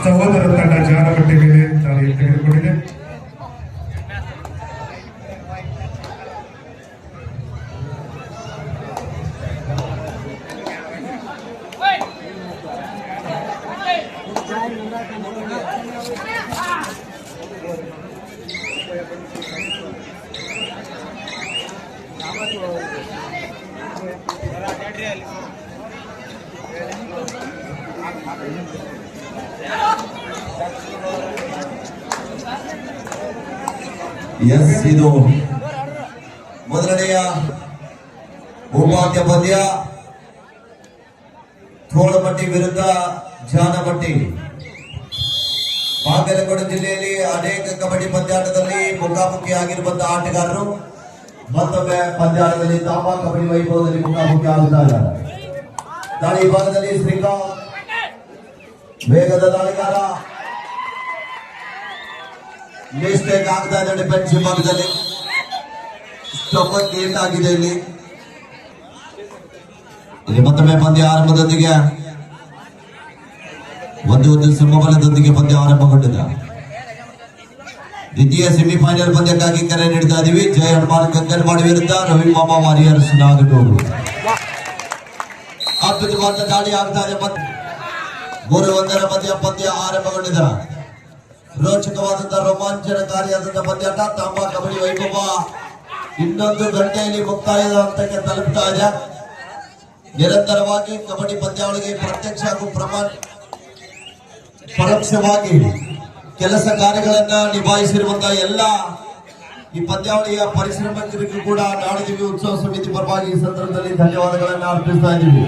ಸಹೋದರ ತಂಡ ಜಾನಪಟ್ಟಿ ಮೇಲೆ ದಾಳಿ ತೆಗೆದುಕೊಂಡಿದೆ. ಇದು ಮೊದಲನೆಯ ಉಪಾಧ್ಯ ಪಂದ್ಯ. ತೋಳಮಟ್ಟಿ ವಿರುದ್ಧ ಜಾನಮಟ್ಟಿ. ಬಾಗಲಕೋಟೆ ಜಿಲ್ಲೆಯಲ್ಲಿ ಅನೇಕ ಕಬಡ್ಡಿ ಪಂದ್ಯಾಟದಲ್ಲಿ ಮುಖಾಮುಖಿ ಆಗಿರುವಂತಹ ಆಟಗಾರರು ಮತ್ತೊಮ್ಮೆ ಪಂದ್ಯಾಟದಲ್ಲಿ ತಾಂಬಾ ಕಬಡ್ಡಿ ವೈಭವದಲ್ಲಿ ಮುಖಾಮುಖಿ ಆಗುತ್ತಾ ಇದ್ದಾರೆ. ದಾಳಿ ಭಾಗದಲ್ಲಿ ಶ್ರೀಕಾಂತ್ ವೇಗದ ದಾಳಿಗಾರ. ಮಿಸ್ಟೇಕ್ ಆಗ್ತಾ ಇದೆ ಡಿಫೆನ್ಸಿವ್ ಭಾಗದಲ್ಲಿ. ಸ್ಟಂಪ್ ಗೇಟ್ ಆಗಿದೆ ಇಲ್ಲಿ ಮತ್ತೊಮ್ಮೆ ಪಂದ್ಯ ಆರಂಭದೊಂದಿಗೆ ಒಂದು ಸಮಬಲದೊಂದಿಗೆ ಪಂದ್ಯ ಆರಂಭಗೊಂಡಿದೆ. ದ್ವಿತೀಯ ಸೆಮಿಫೈನಲ್ ಪಂದ್ಯಕ್ಕಾಗಿ ಕರೆ ನೀಡ್ತಾ ಇದೀವಿ. ಜಯ ಹನುಮಾನ್ ಗಂಗನವಾಡಿ ವಿರುದ್ಧ ರವಿ ಮಾಮಾ ವಾರಿಯರ್ಸ್ ನಾಗನೂರು. ಅದ್ಭುತವಾದ ದಾಳಿ ಆಗ್ತಾ ಇದೆ. 3-1 ಮಧ್ಯ ಪಂದ್ಯ ಆರಂಭಗೊಂಡಿದೆ. ರೋಚಕವಾದಂತಹ ರೋಮಾಂಚನಕಾರಿಯಾದಂತಹ ಪಂದ್ಯಾಟ. ತಾಂಬಾ ಕಬಡ್ಡಿ ವೈಭವ ಇನ್ನೊಂದು ಗಂಟೆಯಲ್ಲಿ ಮುಕ್ತಾಯದ ಹಂತಕ್ಕೆ ತಲುಪ್ತಾ ಇದೆ. ನಿರಂತರವಾಗಿ ಕಬಡ್ಡಿ ಪಂದ್ಯಾವಳಿಗೆ ಪ್ರತ್ಯಕ್ಷ ಹಾಗೂ ಪರೋಕ್ಷವಾಗಿ ಕೆಲಸ ಕಾರ್ಯಗಳನ್ನ ನಿಭಾಯಿಸಿರುವಂತಹ ಎಲ್ಲ ಈ ಪಂದ್ಯಾವಳಿಯ ಪರಿಶ್ರಮಿಕರಿಗೂ ಕೂಡ ನಾಡದೇವಿ ಉತ್ಸವ ಸಮಿತಿ ಪರವಾಗಿ ಈ ಸಂದರ್ಭದಲ್ಲಿ ಧನ್ಯವಾದಗಳನ್ನು ಅರ್ಪಿಸ್ತಾ ಇದ್ದೀವಿ.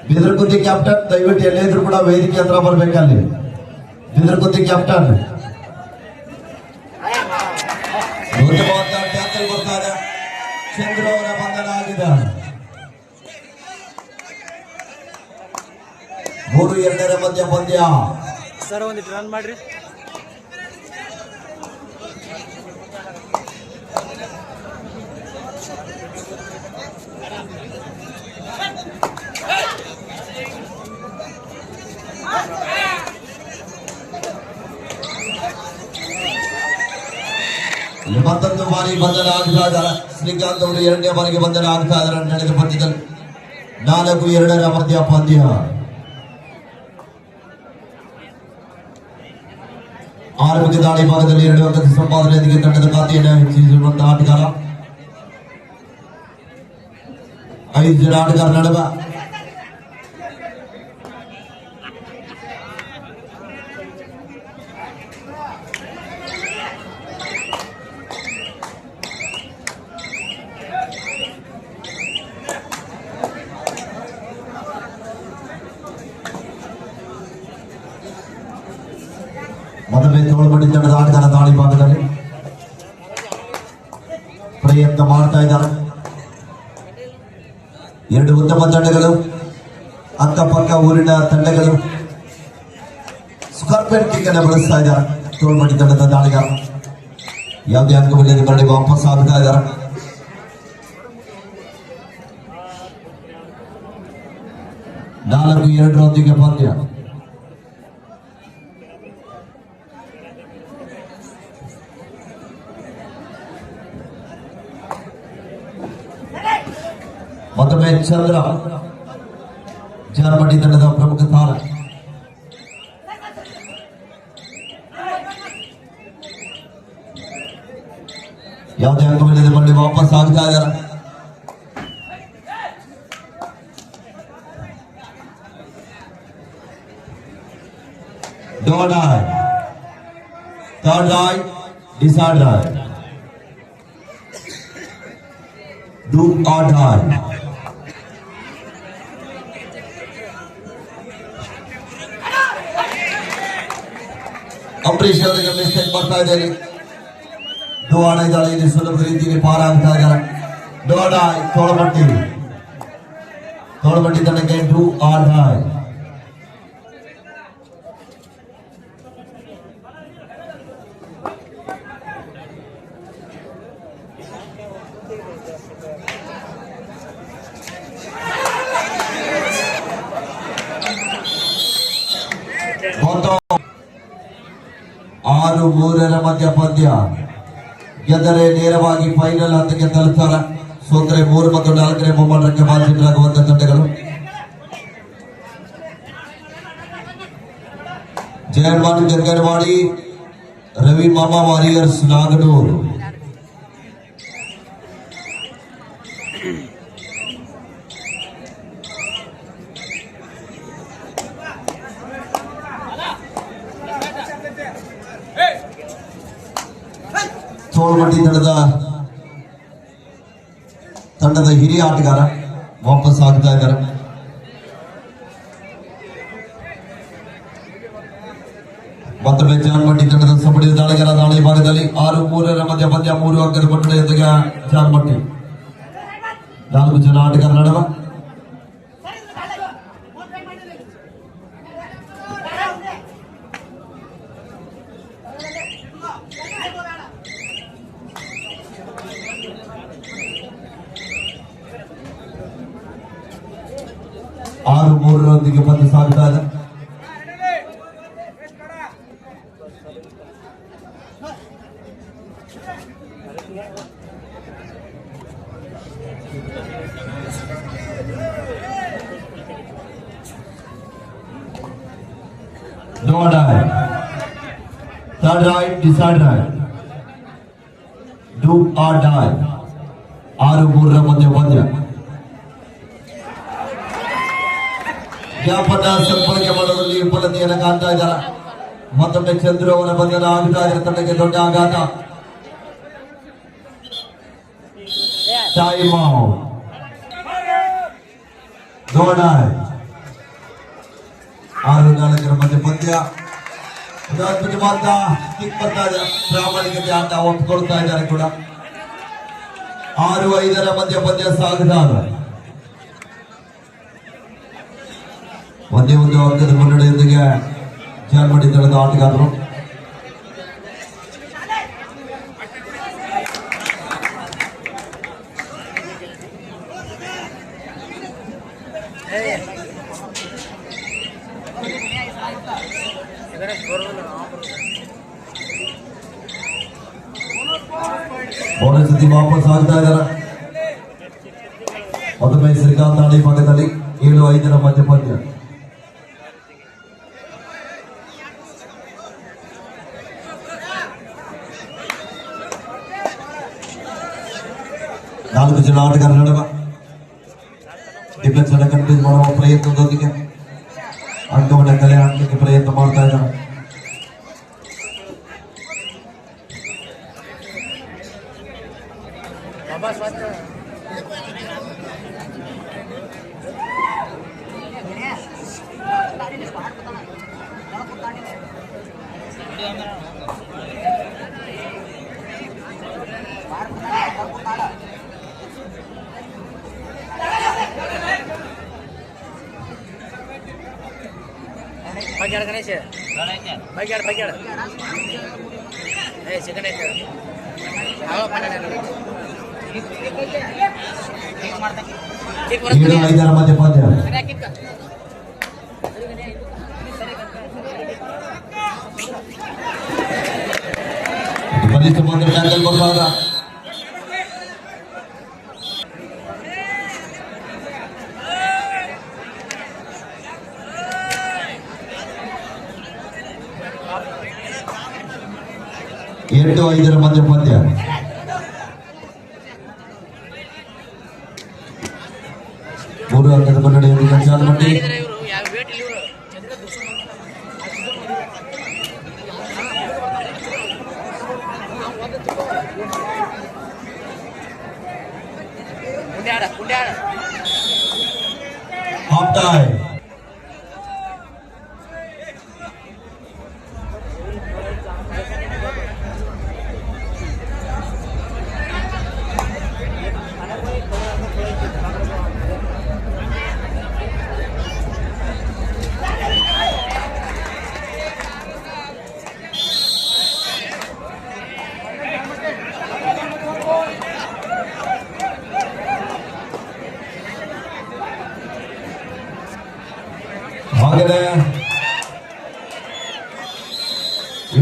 ಬಿದರಕುಂದಿ ಕ್ಯಾಪ್ಟನ್ ದಯವಿಟ್ಟು ಎಲ್ಲಿದ್ರು ಕೂಡ ವೇದಿಕೆ ಹತ್ರ ಬರ್ಬೇಕಲ್ಲಿ. ಬಿದರಕುಂದಿ ಕ್ಯಾಪ್ಟನ್ ಬರ್ತಾರೆ. ಚಂದ್ರು ಅವರ ಬಂಧನ ಆಗಿದೆ. 3-2 ಮಧ್ಯ ಪಂದ್ಯ. ಸರ್ ಒಂದಿಟ್ಟು ರನ್ ಮಾಡ್ರಿ. ಮತ್ತೊಂದು ಬಾರಿ ಬಂಧನ ಆಗ್ತಾ ಇದ್ದಾರೆ. ಶ್ರೀಕಾಂತ್ ಅವರು 2ನೇ ಬಾರಿಗೆ ಬಂಧನ ಆಗ್ತಾ ಇದ್ದಾರೆ. ನಡೆದ ಪಂದ್ಯದಲ್ಲಿ 4-2 ಮಧ್ಯ ಪಂದ್ಯ. ಆರಂಭಿಕ ದಾಳಿ ಭಾಗದಲ್ಲಿ 2 ಅಂಕದ ಸಂಪಾದನೆಯೊಂದಿಗೆ ತಂಡದ ಖಾತೆಯನ್ನು ಹೆಚ್ಚಿಸಿರುವಂತಹ ಆಟಗಾರ. 5 ಜನ ಆಟಗಾರ ನಡುವೆ ಮದುವೆ ತೋಳ್ಮಡಿ ತಂಡದ ಆಟಗಾರ ದಾಳಿ ಭಾಗದಲ್ಲಿ ಪ್ರಯತ್ನ ಮಾಡ್ತಾ ಇದ್ದಾರೆ. 2 ಉತ್ತಮ ತಂಡಗಳು, ಅಕ್ಕಪಕ್ಕ ಊರಿನ ತಂಡಗಳು ಸ್ಕಾರ್ಪಿಯನ್ ಕಿಕ್ ಅನ್ನು ಬಳಸ್ತಾ ಇದ್ದಾರೆ. ತೋಳ್ಮಡಿ ತಂಡದ ದಾಳಿಗಾರ ಯಾವುದೇ ಅಂಕವಿಲ್ಲದೆ ಮರಳಿ ವಾಪಸ್ ಆಗ್ತಾ ಇದ್ದಾರೆ. ನಾಲ್ಕು 2 ಪಂದ್ಯ. ಮತ್ತೊಮ್ಮೆ ಚಂದ್ರ ಜಾನಮಟ್ಟಿ ತಂಡದ ಪ್ರಮುಖ ತಾರ. ಯಾವುದೇ ಅಂಕವಿಲ್ಲದೆ ಮರಳಿ ವಾಪಸ್ ಆಗ್ತಾ ಇದ್ದಾರೆ. Don't die. Third die, decide die. Do or die. Ambareesh ಅವರಿಗೆ ಮಿಸ್ಟೇಕ್ ಮಾಡ್ತಾ ಇದ್ದಾರೆ. ಡೋವಾಡ ದಾಳಿಯಲ್ಲಿ ಸುಲಭ ರೀತಿಯಲ್ಲಿ ಪಾರಾಗ್ತಾ ಇದ್ದಾರೆ. ಡೋವಾಡ ತೋಳಮಟ್ಟಿ ತಂಡಕ್ಕೆ ಡೂ ಆರ್ ಡೈ. 6-3 ಮಧ್ಯ ಪಂದ್ಯ. ಗೆದ್ದರೆ ನೇರವಾಗಿ ಫೈನಲ್ ಹಂತಕ್ಕೆ ತಲುಪ್ತಾರೆ. ಸೋತರೆ 3 ಮತ್ತು 4ನೇ ಬಹುಮಾನಕ್ಕೆ ಭಾಜನರಾಗುವಂತಹ ತಂಡಗಳು. ಜಯಮಾಡಿ ಜಂಗನವಾಡಿ, ರವಿ ಮಾಮಾ ವಾರಿಯರ್ಸ್ ನಾಗನೂರು. ತೋಳ್ಮಟ್ಟಿ ತಂಡದ ಹಿರಿಯ ಆಟಗಾರ ವಾಪಸ್ ಆಗ್ತಾ ಇದ್ದಾರೆ. ಮತ್ತೊಮ್ಮೆ ಜಾನ್ಮಟ್ಟಿ ತಂಡದ ಸಬಡಿ ದಾಳಿಗಾರ ದಾಳಿ ಭಾಗದಲ್ಲಿ 6-3 ಮಧ್ಯ ಪಂದ್ಯ. 3 ಅಂಕದ ಮುನ್ನಡೆಯೊಂದಿಗೆ ಜಾನ್ಮಟ್ಟಿ. 4 ಜನ ಆಟಗಾರ ನಡುವ ಆರು 3 ಪಂದ್ಯ ಸಾಗ್ತಾ ಇದೆ. No die. Third right, decide right. Do or die. 6-3 ಮಧ್ಯ ಪಂದ್ಯ. ಗ್ಯಾಪನ್ನ ಸದ್ಬಳಕೆ ಮಾಡೋದ್ರಲ್ಲಿ ವಿಫಲತೆಯನ್ನು ಕಾಣ್ತಾ ಇದ್ದಾರೆ. ಮತ್ತೊಮ್ಮೆ ಚಂದ್ರು ಅವರ ಬಂಧನ ಆಗ್ತಾ ಇದ್ದಾರೆ. ತಂಡಕ್ಕೆ ದೊಡ್ಡ ಆಘಾತ. Time out. ದೋಡ 6-4 ಮಧ್ಯ ಪಂದ್ಯ. ಅದ್ಭುತವಾದ ಕಿಕ್ ಬರ್ತಾ ಇದೆ. ಪ್ರಾಮಾಣಿಕತೆ ಆಟ ಒಪ್ಪಿಕೊಳ್ತಾ ಇದ್ದಾರೆ ಕೂಡ. 6-5 ಮಧ್ಯ ಪಂದ್ಯ ಸಾಗ್ತಾ ಇದೆ. ಒಂದೇ ಒಂದು ಅಂಕದ ಮುನ್ನಡೆಯೊಂದಿಗೆ ಜಾನ್ಮಟ್ಟಿ ತಂಡದ ಆಟಗಾರರು. ಬೋನಸ್ ಸ್ಥಿತಿ ವಾಪಸ್ ಆಗ್ತಾ ಇದ್ದಾರೆ. ಮತ್ತೊಮ್ಮೆ ಶ್ರೀಕಾಂತ್ ದಾಳಿ ಭಾಗದಲ್ಲಿ 7-5 ಮಧ್ಯ ಪಂದ್ಯ. ನಾಲ್ಕು ಜನ ಆಟಗಾರ ನಡುವ ಡಿಫೆನ್ಸ್ ಅನ್ನು ಕನ್ಫ್ಯೂಸ್ ಮಾಡುವ ಪ್ರಯತ್ನದೊಂದಿಗೆ ಅಂಕವನ್ನು ಕಲೆ ಹಾಕಲಿಕ್ಕೆ ಪ್ರಯತ್ನ ಮಾಡ್ತಾ ಇದ್ದಾರೆ. ಗಣೇಶ್ ಬಗ್ಯಾಡ ಸೆಕೆಂಡ್ ಐತೆ 7-5 ಮಧ್ಯ ಪಂದ್ಯ. ಬಲಿಷ್ಠ ಪಂದ್ಯ ಟ್ಯಾಕಲ್ ಬರ್ತಾರ. ಎಂಟು 5 ಮಧ್ಯ ಪಂದ್ಯ. ಮೂರು ಅಂಕದ ಮುನ್ನಡೆಯೊಂದಿಗೆ ಜಾನ್ಮಟ್ಟಿ. Half time. ಹಾಗೆಯೇ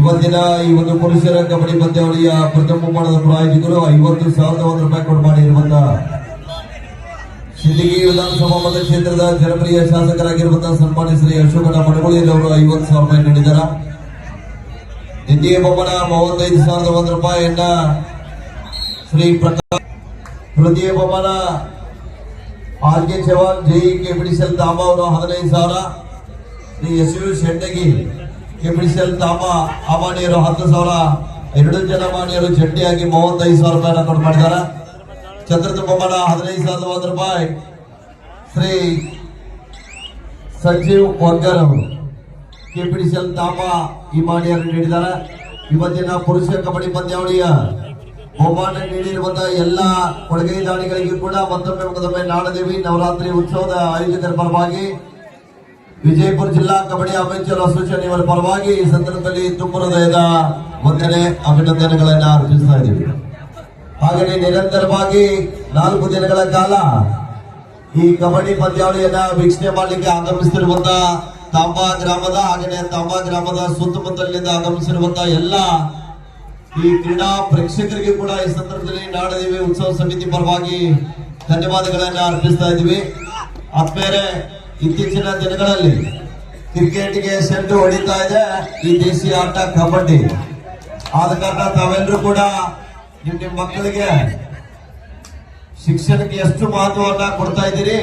ಇವತ್ತಿನ ಈ ಒಂದು ಪುರುಷರ ಕಬಡ್ಡಿ ಪಂದ್ಯಾವಳಿಯ ಪ್ರಥಮ ಬಹುಮಾನದ ಪ್ರಾಯೋಜಕರು 50,000 ರೂಪಾಯಿ ಕೊಟ್ಟು ಮಾಡಿರುವಂತಹ ಸಿಂದಗಿ ವಿಧಾನಸಭಾ ಮತಕ್ಷೇತ್ರದ ಜನಪ್ರಿಯ ಶಾಸಕರಾಗಿರುವಂತಹ ಸನ್ಮಾನ್ಯ ಶ್ರೀ ಅಶೋಕಣ್ಣ ಮಡಗುಳಿಯವರು 50,000 ರೂಪಾಯಿ ನೀಡಿದ್ದಾರೆ. ದ್ವಿತೀಯ ಬಹುಮಾನ 35,001 ರೂಪಾಯಿಯನ್ನ ಶ್ರೀ ಪ್ರಕಾಶ್. ತೃತೀಯ ಬಹುಮಾನ ಆರ್ ಕೆ ಚವಾನ್ ಜೈ ಕೆಪಿಡಿಸಿಎಲ್ ತಾಮ ಅವರು 15,000. ಶ್ರೀ ಎಸ್ ಯು ಶೆಟ್ಟಗಿ ಕೆಪಿಡಿಸಿಎಲ್ ತಾಮ ಆ ಮಾಣಿಯರು 10,000. 2 ಜನ ಮಾಣಿಯರು ಜಂಟಿಯಾಗಿ 35,000 ರೂಪಾಯಿನ ಕೊಟ್ಟು ಮಾಡಿದ್ದಾರೆ. ಚತುರ್ಥ ಬಹುಮಾನ 15,001 ರೂಪಾಯಿ ಶ್ರೀ ಸಂಜೀವ್ ವರ್ಗರ್ ಅವರು ಕೆಪಿಡಿಸಿಎಲ್ ತಾಮ ಈ ಮಾಣಿಯರು ನೀಡಿದ್ದಾರೆ. ಇವತ್ತಿನ ಪುರುಷ ಕಬಡ್ಡಿ ಪಂದ್ಯಾವಳಿಯ ಬಹುಮಾನ ನೀಡಿರುವಂತಹ ಎಲ್ಲ ಕೊಡುಗೈ ದಾನಿಗಳಿಗೂ ಕೂಡ ಮತ್ತೊಮ್ಮೆ ನಾಡದೇವಿ ನವರಾತ್ರಿ ಉತ್ಸವದ ಆಯೋಜಕರ ಪರವಾಗಿ ವಿಜಯಪುರ ಜಿಲ್ಲಾ ಕಬಡ್ಡಿ ಅಮೆಚೂರ್ ಅಸೋಸಿಯೇಷನ್ ಇವರ ಪರವಾಗಿ ಈ ಸಂದರ್ಭದಲ್ಲಿ ತುಂಬ ಹೃದಯದ ವಂದನೆ ಅಭಿನಂದನೆಗಳನ್ನು ಅರ್ಪಿಸ್ತಾ ಇದ್ದೀವಿ. ಹಾಗೆಯೇ ನಿರಂತರವಾಗಿ 4 ದಿನಗಳ ಕಾಲ ಈ ಕಬಡ್ಡಿ ಪಂದ್ಯಾವಳಿಯನ್ನ ವೀಕ್ಷಣೆ ಮಾಡಲಿಕ್ಕೆ ಆಗಮಿಸುತ್ತಿರುವಂತಹ ತಾಂಬಾ ಗ್ರಾಮದ ಹಾಗೆಯೇ ತಾಂಬಾ ಗ್ರಾಮದ ಸುತ್ತಮುತ್ತಲಿನಿಂದ ಆಗಮಿಸಿರುವಂತಹ ಎಲ್ಲ ಈ ಕ್ರೀಡಾ ಪ್ರೇಕ್ಷಕರಿಗೆ ಕೂಡ ಈ ಸಂದರ್ಭದಲ್ಲಿ ನಾಡದೇವಿ ಉತ್ಸವ ಸಮಿತಿ ಪರವಾಗಿ ಧನ್ಯವಾದಗಳನ್ನು ಅರ್ಪಿಸ್ತಾ ಇದ್ದೀವಿ. ಆದ್ಮೇಲೆ ಇತ್ತೀಚಿನ ದಿನಗಳಲ್ಲಿ ಕ್ರಿಕೆಟ್ಗೆ ಸೆಂಟು ಹೊಡಿತಾ ಇದೆ ಈ ದೇಶೀಯ ಆಟ ಕಬಡ್ಡಿ. ಆದ ಕಾರಣ ತಾವೆಲ್ಲರೂ ಕೂಡ ನಿಮ್ಮ ಮಕ್ಕಳಿಗೆ ಶಿಕ್ಷಣಕ್ಕೆ ಎಷ್ಟು ಮಹತ್ವವನ್ನ ಕೊಡ್ತಾ ಇದ್ದೀರಿ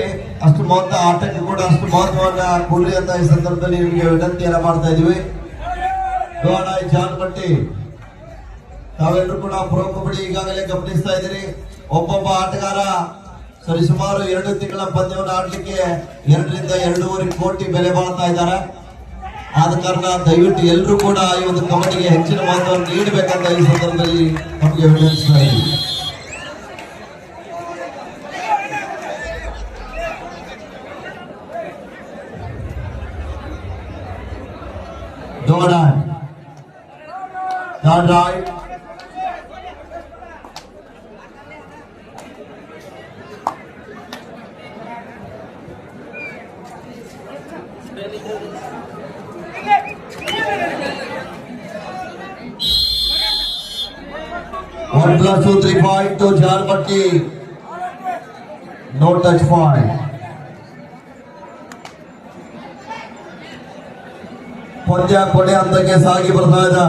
ಅಷ್ಟು ಮಹತ್ವ ಆಟಕ್ಕೆ ಕೂಡ ಅಷ್ಟು ಮಹತ್ವವನ್ನ ಕೊಡ್ರಿ ಅಂತ ಈ ಸಂದರ್ಭದಲ್ಲಿ ನಿಮಗೆ ವಿನಂತಿಯನ್ನ ಮಾಡ್ತಾ ಇದೀವಿ. ಜಾನ್ಪಟ್ಟಿ ತಾವೆಲ್ಲರೂ ಕೂಡ ಪ್ರೋ ಕಬಡ್ಡಿ ಈಗಾಗಲೇ ಗಮನಿಸ್ತಾ ಇದ್ದೀರಿ. ಒಬ್ಬೊಬ್ಬ ಆಟಗಾರ ಸರಿಸುಮಾರು 2 ತಿಂಗಳ ಪಂದ್ಯವನ್ನು ಆಡ್ಲಿಕ್ಕೆ 2 ರಿಂದ 2.5 ಕೋಟಿ ಬೆಲೆ ಬಾಳ್ತಾ ಇದ್ದಾರೆ. ಆದ ಕಾರಣ ದಯವಿಟ್ಟು ಎಲ್ಲರೂ ಕೂಡ ಈ ಒಂದು ಕಬಡ್ಡಿಗೆ ಹೆಚ್ಚಿನ ಮಹತ್ವವನ್ನು ನೀಡಬೇಕಂತ ಈ ಸಂದರ್ಭದಲ್ಲಿ ನಮಗೆ ವಿನಂತಿಸ್ತಾ ಇದ್ದೀವಿ. Right. One plus 2, 3 point to Jalpatti. No touch point. ಪಂದ್ಯ ಕೊನೆ ಹಂತಕ್ಕೆ ಸಾಗಿ ಬರ್ತಾ ಇದೆ.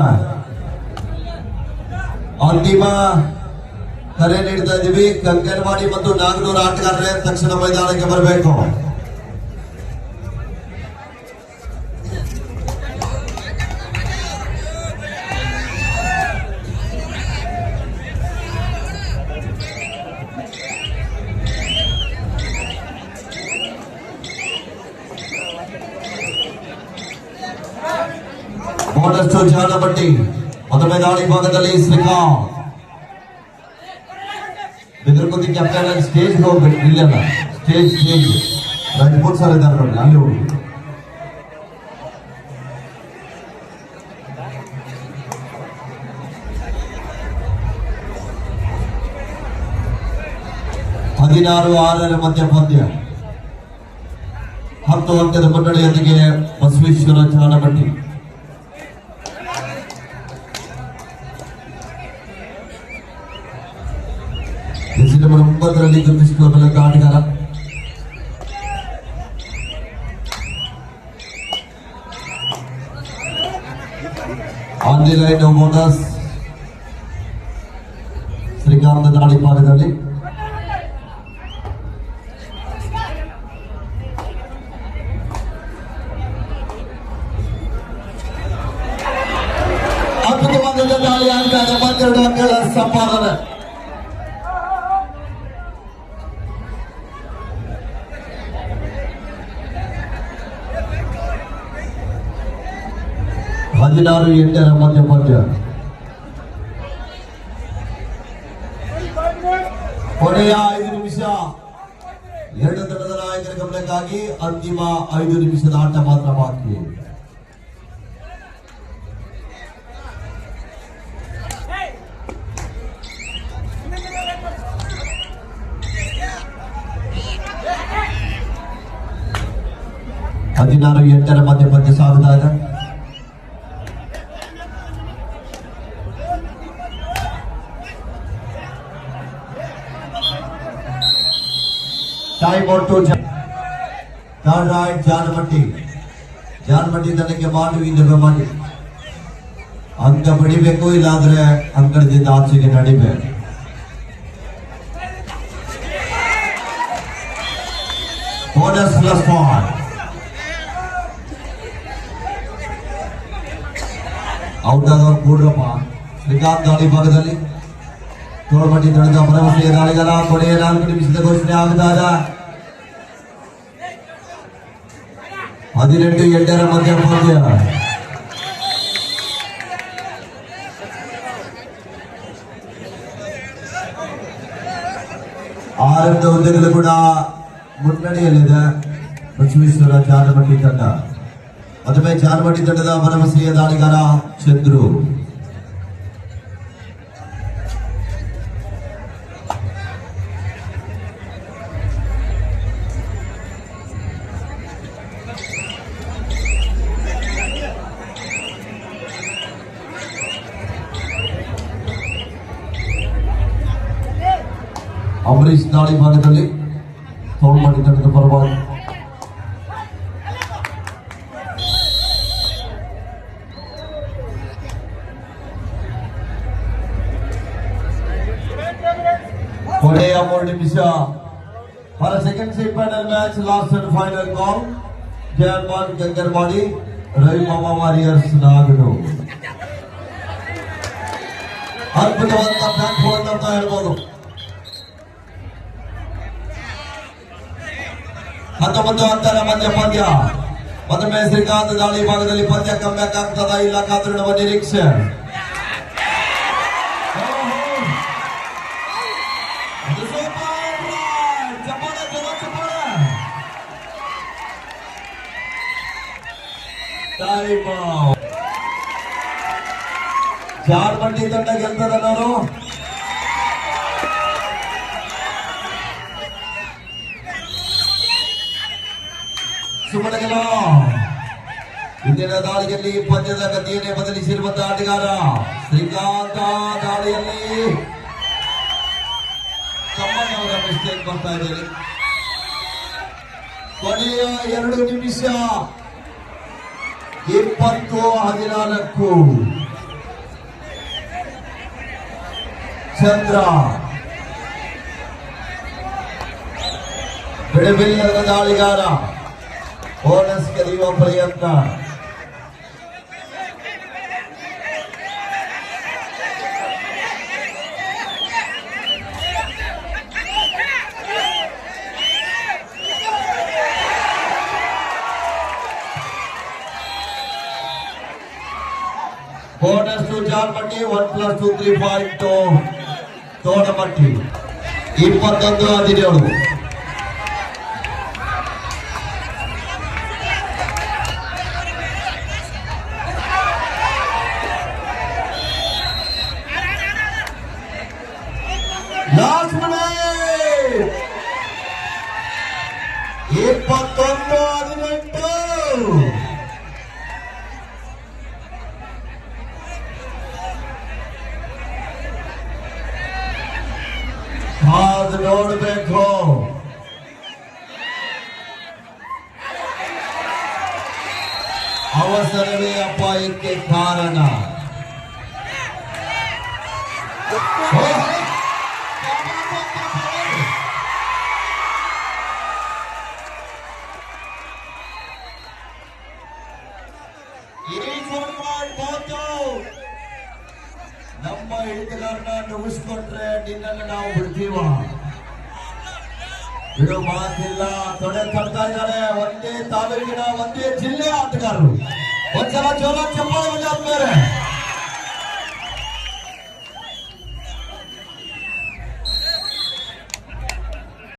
ಅಂತಿಮ ಕರೆ ನೀಡ್ತಾ ಇದ್ದೀವಿ. ಕಂಕನವಾಡಿ ಮತ್ತು ನಾಗನೂರು ಆಟಗಾರರೇ ತಕ್ಷಣ ಮೈದಾನಕ್ಕೆ ಬರಬೇಕು. ಬೋನಸ್ ಜಾಲಪಟ್ಟಿ ಮೊದಲನೇ ದಾಳಿ ಭಾಗದಲ್ಲಿ ಶ್ರೀಕಾಂತ್ ಬೆದರ್ಕೋತಿ ಕ್ಯಾಪ್ಟನ್ ಸ್ಟೇಜ್ ಹೋಗ್ಬೇಕು. ಇಲ್ಲಲ್ಲ ಸ್ಟೇಜ್ ರಜಪೂತ್ ಸರ್ ಇದ್ದಾರೆ ನೋಡಿ, ಅಲ್ಲಿ ಹೋಗಿ. ಹದಿನಾರು 6 ಮಧ್ಯ ಪಂದ್ಯ 10 ಅಂಕದ ಮುನ್ನಡೆಯೊಂದಿಗೆ ಬಸವೇಶ್ವರ ಜಾಲಪಟ್ಟಿ. ನಂಬರ್ 9ರಲ್ಲಿ ಗುರುತಿಸಿಕೊಳ್ಳಬಲ್ಲ ಆಟಗಾರ on the line bonus Srikanth ದಾಳಿ ಭಾಗದಲ್ಲಿ ಅದ್ಭುತವಾದ ದಾಳಿ ಆಟಗಾರ 12 ಅಂಕಗಳ ಸಂಪಾದನೆ. ಹದಿನಾರು 8 ಮಧ್ಯ ಪಂದ್ಯ. ಕೊನೆಯ 5 ನಿಮಿಷ 2 ತಂಡದ ನಾಯಕರ ಗಮನಕ್ಕಾಗಿ ಅಂತಿಮ 5 ನಿಮಿಷದ ಆಟ ಮಾತ್ರ ಬಾಕಿ. ಹದಿನಾರು 8 ಮಧ್ಯ ಪಂದ್ಯ ಸಾಗುತ್ತಾ ಇದೆ. ಟು ಥರ್ಡ್ ರೈಟ್ ಜಾನಮಟ್ಟಿ ತನಕ್ಕೆ ಮಾಡಿ ಅಂಕ ಪಡಿಬೇಕು, ಇಲ್ಲಾಂದ್ರೆ ಅಂಕಣದಿಂದ ಆಚೆಗೆ ನಡಿಬೇಕು. Bonus plus point. ಔಟ್ ಆದವರು ಕೂಡ್ರಪ್ಪ. ಶ್ರೀಕಾಂತ್ ದಾಳಿ ಭಾಗದಲ್ಲಿ ತೋಳ್ಮಟ್ಟಿ ತಂಡದ ಭರವಸೆಯ ದಾಳಿಗಾರ. ಕೊನೆಯ 4 ನಿಮಿಷದ ಘೋಷಣೆ ಆಗಿದಾಗ 18-8 ಮಧ್ಯ ಪಂದ್ಯ. ಆರಂಭದ ಹುದ್ದೆಗಳು ಕೂಡ ಮುನ್ನಡೆಯಲ್ಲಿದೆ ಬಸವೇಶ್ವರ ಜಾನಮಟ್ಟಿ ತಂಡ. ಮತ್ತೊಮ್ಮೆ ಜಾನಮಟ್ಟಿ ತಂಡದ ಭರವಸೆಯ ದಾಳಿಗಾರ ಚಂದ್ರು. ಅಂಬರೀಶ್ ದಾಳಿ ಭಾಗದಲ್ಲಿ ತೋಳ್ಮಟ್ಟಿ ತಂಡದ ಪರವಾಗಿ ಕೊನೆಯ 3 ನಿಮಿಷ. For second semifinal match, last and final call. ಜಯಮಾನ್ ಗಂಗರ್ವಾಡಿ, ರವಿ ಮಾಮ ವಾರಿಯರ್ಸ್ ನಾಗಡು. ಅದ್ಭುತವಾದ ಬ್ಯಾಕ್ ಫೋನ್ ಅಂತ ಹೇಳ್ಬೋದು. 19 ಮಧ್ಯ ಪಂದ್ಯ. ಮತ್ತೊಮ್ಮೆ ಶ್ರೀಕಾಂತ್ ದಾಳಿ ಭಾಗದಲ್ಲಿ ಪಂದ್ಯ ಕಮ್ಬ್ಯಾಕ್ ಆಗ್ತದ ಇಲ್ಲ ಕಾತುರುವ ನಿರೀಕ್ಷೆ. ಜಾನಮಟ್ಟಿ ತಂಡ ಗೆಲ್ತದವರು. ಸುಮನಗಲ ಇಂದಿನ ದಾಳಿಯಲ್ಲಿ ಪಂದ್ಯದ ಗತಿಯನ್ನೇ ಬದಲಿಸಿರುವಂತಹ ಆಟಗಾರ ಶ್ರೀಕಾಂತ. ದಾಳಿಯಲ್ಲಿ ತಮ್ಮನವರ ಮಿಸ್ಟೇಕ್ ಬರ್ತಾ ಇದ್ದಾರೆ. ಕೊನೆಯ 2 ನಿಮಿಷ. 20-14 ಚಂದ್ರ ಬಿಡಬಿಲ್ಲದ ದಾಳಿಗಾರ. ಬೋನಸ್ ಗೆಲ್ಲುವ ಪ್ರಯತ್ನ. ಬೋನಸ್ ಟು ಜಾನಮಟ್ಟಿ. 1+2 3 ಪಾಯಿಂಟ್ ತೋಡಮಟ್ಟಿ. 21-17. Last minute. 21-18. ಅದು ನೋಡಬೇಕು. ಅವಸರವೇ ಅಪಾಯಕ್ಕೆ ಕಾರಣ. ನಮ್ಮ ಹಿಡಿತಗಾರನ ನುಗ್ಗಿಸ್ಕೊಂಡ್ರೆ ನಿನ್ನನ್ನು ನಾವು ಬಿಡ್ತೀವ. ಬಿಡು ಮಾತಿಲ್ಲ. ತೊಡೆ ತಡ್ತಾ ಇದ್ದಾರೆ. ಒಂದೇ ತಾಲೂಕಿನ ಒಂದೇ ಜಿಲ್ಲೆ ಆಟಗಾರರು. ಒಂದ್ಸಲ ಜೋರ ಚಪ್ಪಾಳೆ ಮೇಲೆ